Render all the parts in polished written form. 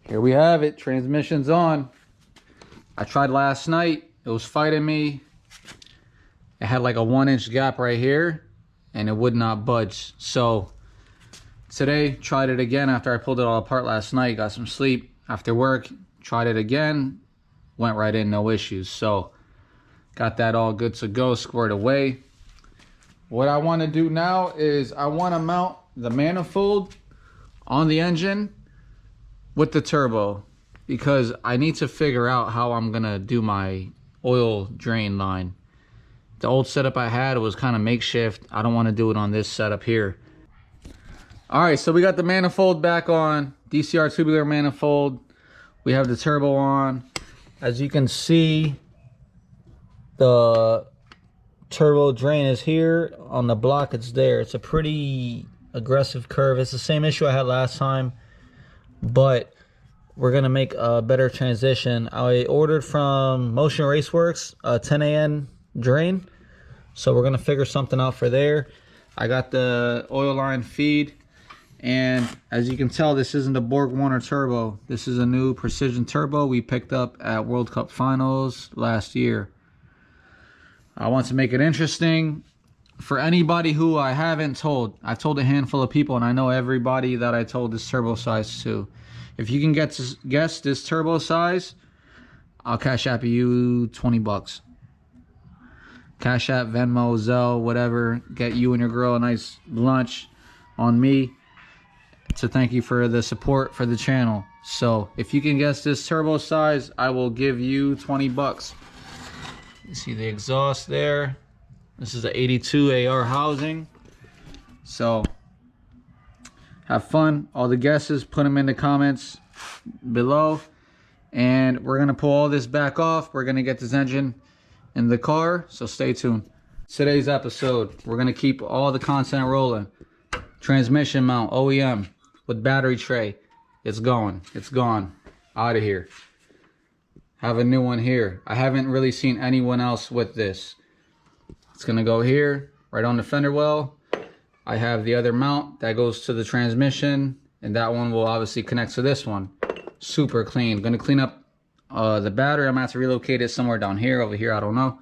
Here we have it. Transmission's on. I tried last night. It was fighting me. It had like a 1-inch gap right here and it would not budge. So today, tried it again after I pulled it all apart last night. Got some sleep after work. Tried it again. Went right in, no issues. So got that all good to go, squared away. What I want to do now is I want to mount the manifold on the engine with the turbo, because I need to figure out how I'm gonna do my oil drain line. The old setup I had was kind of makeshift. I don't want to do it on this setup here. All right, so we got the manifold back on, DCR tubular manifold. We have the turbo on. As you can see, the turbo drain is here. On the block, it's there. It's a pretty aggressive curve. It's the same issue I had last time, but we're gonna make a better transition. I ordered from Motion Raceworks a 10 AN drain, so we're gonna figure something out for there. I got the oil line feed, and as you can tell, this isn't a Borg Warner turbo. This is a new precision turbo we picked up at World Cup Finals last year. I want to make it interesting for anybody who I haven't told. I've told a handful of people, and I know everybody that I told this turbo size to. If you can guess this turbo size, I'll cash app you 20 bucks. Cash app, Venmo, Zelle, whatever. Get you and your girl a nice lunch on me to thank you for the support for the channel. So if you can guess this turbo size, I will give you 20 bucks. You see the exhaust there. This is the 82 AR housing. So have fun. All the guesses, put them in the comments below. And we're gonna pull all this back off. We're gonna get this engine in the car, so stay tuned. Today's episode, we're gonna keep all the content rolling. Transmission mount, OEM, with battery tray. It's going, it's gone, out of here. Have a new one here. I haven't really seen anyone else with this. It's gonna go here, right on the fender well. I have the other mount that goes to the transmission, and that one will obviously connect to this one. Super clean. Gonna clean up the battery. I'm gonna have to relocate it somewhere down here, over here, I don't know.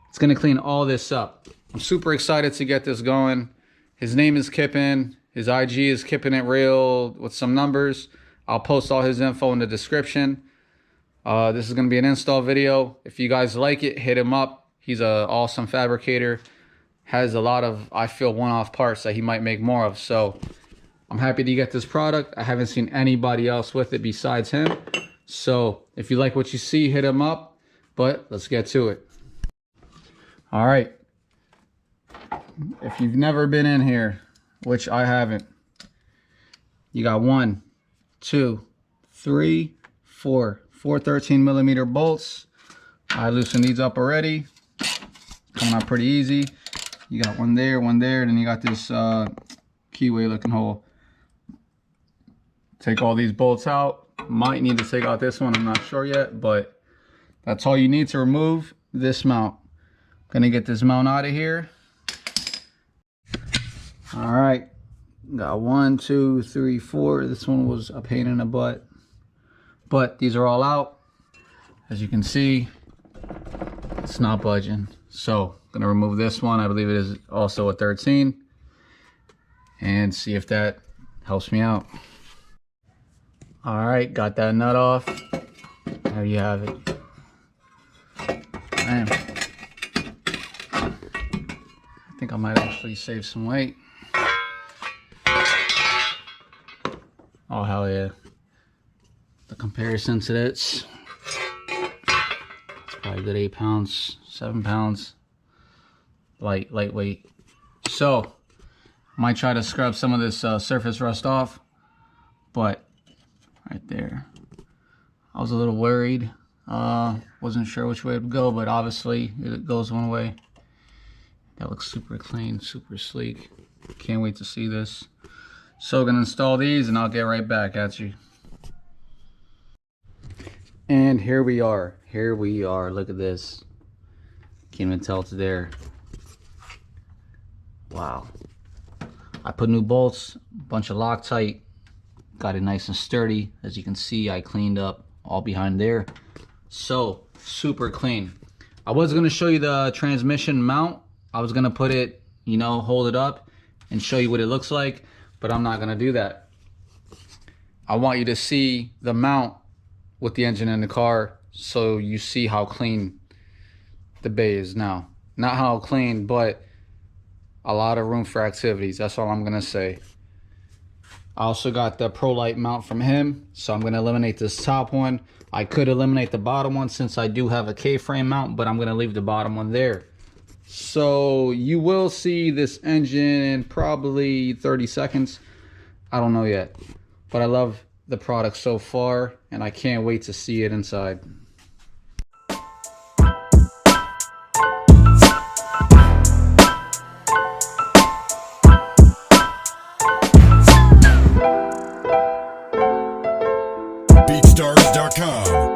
It's gonna clean all this up. I'm super excited to get this going. His name is Kippin. His IG is Kippin It Real with some numbers. I'll post all his info in the description. This is gonna be an install video. If you guys like it, hit him up. He's an awesome fabricator. Has a lot of, I feel, one-off parts that he might make more of. So I'm happy to get this product. I haven't seen anybody else with it besides him. So if you like what you see, hit him up. But let's get to it. All right. If you've never been in here, which I haven't, you got 1, 2, 3, 4 13mm bolts. I loosened these up already. Coming out pretty easy. You got one there, then you got this keyway looking hole. Take all these bolts out. Might need to take out this one, I'm not sure yet, but that's all you need to remove this mount. Gonna get this mount out of here. All right, got 1, 2, 3, 4. This one was a pain in the butt, but these are all out. As you can see, it's not budging. So gonna remove this one. I believe it is also a 13, and see if that helps me out. All right, got that nut off. There you have it. Man, I think I might actually save some weight. Oh hell yeah. The comparison to this, it's probably a good 8 pounds, 7 pounds. Lightweight. So might try to scrub some of this surface rust off, but right there, I was a little worried. Wasn't sure which way it would go, but obviously it goes one way. That looks super clean, super sleek. Can't wait to see this. So gonna install these and I'll get right back at you. And here we are. Look at this. Can't even tell it's there. Wow. I put new bolts, a bunch of Loctite Got it nice and sturdy. As you can see, I cleaned up all behind there. So, super clean. I was going to show you the transmission mount. I was going to put it, you know, hold it up and show you what it looks like, but I'm not going to do that. I want you to see the mount with the engine in the car so you see how clean the bay is now. Not how clean, but a lot of room for activities. That's all I'm going to say. I also got the Pro Light mount from him, so I'm going to eliminate this top one. I could eliminate the bottom one since I do have a K-frame mount, but I'm going to leave the bottom one there. So you will see this engine in probably 30 seconds. I don't know yet, but I love the product so far, and I can't wait to see it inside. BeatStars.com.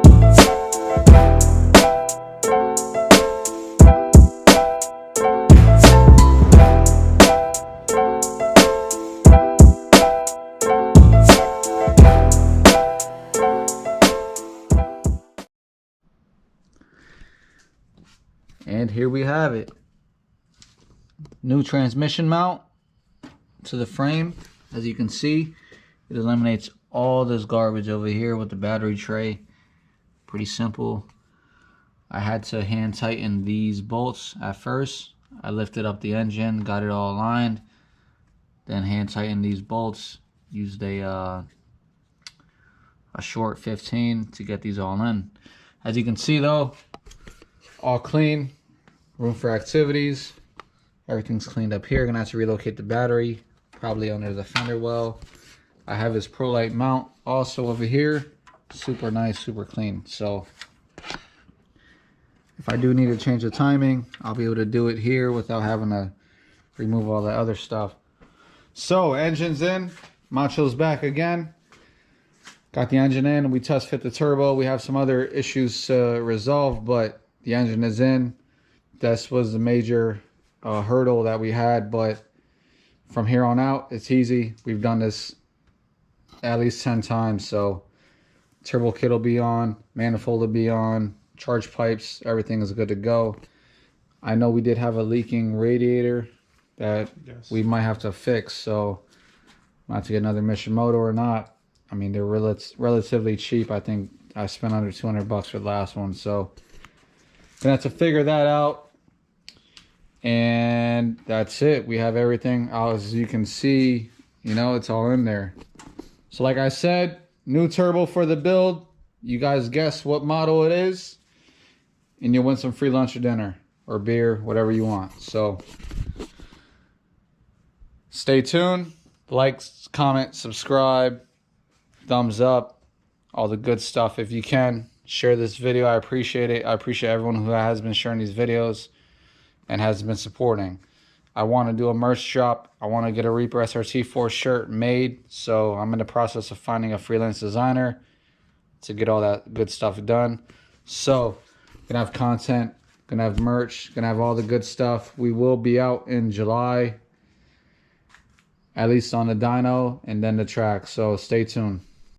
And here we have it. New transmission mount to the frame. As you can see, it eliminates all this garbage over here with the battery tray. Pretty simple. I had to hand tighten these bolts at first. I lifted up the engine, got it all aligned, then hand tightened these bolts. Used a short 15 to get these all in. As you can see though, all clean. Room for activities. Everything's cleaned up here. Gonna have to relocate the battery, probably under the fender well. I have his Pro Light mount also over here. Super nice, super clean. So if I do need to change the timing, I'll be able to do it here without having to remove all the other stuff. So engine's in, Macho's back again. Got the engine in, we test fit the turbo. We have some other issues to resolve, but the engine is in. This was the major hurdle that we had, but from here on out, it's easy. We've done this at least 10 times, so turbo kit will be on, manifold will be on, charge pipes, everything is good to go. I know we did have a leaking radiator that we might have to fix, so not to get another Mission Moto or not. I mean, they're relatively cheap. I think I spent under 200 bucks for the last one, so gonna have to figure that out. And that's it. We have everything. As you can see, you know, it's all in there. So like I said, new turbo for the build. You guys guess what model it is, and you'll win some free lunch or dinner or beer, whatever you want. So stay tuned. Like, comment, subscribe, thumbs up, all the good stuff. If you can, share this video. I appreciate it. I appreciate everyone who has been sharing these videos and has been supporting. I want to do a merch drop. I want to get a Reaper SRT4 shirt made. So I'm in the process of finding a freelance designer to get all that good stuff done. So gonna have content, gonna have merch, gonna have all the good stuff. We will be out in July, at least on the dyno and then the track. So stay tuned.